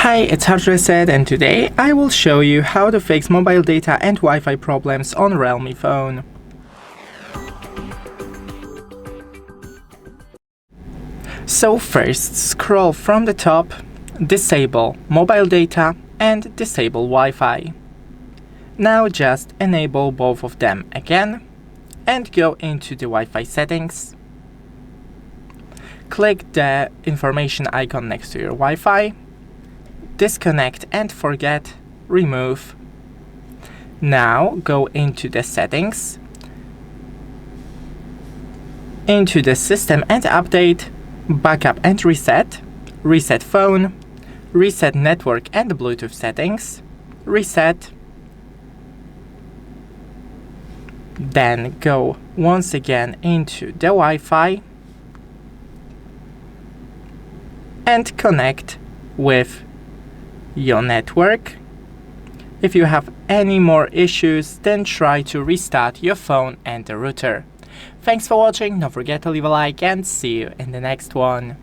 Hi, it's HardReset, and today I will show you how to fix mobile data and Wi-Fi problems on REALME phone. So first, scroll from the top, disable mobile data and disable Wi-Fi. Now just enable both of them again and go into the Wi-Fi settings. Click the information icon next to your Wi-Fi. Disconnect and forget, remove. Now go into the settings, into the system and update, backup and reset, reset phone, reset network and Bluetooth settings, reset. Then go once again into the Wi-Fi and connect with your network. If you have any more issues, then try to restart your phone and the router. Thanks for watching, don't forget to leave a like and see you in the next one.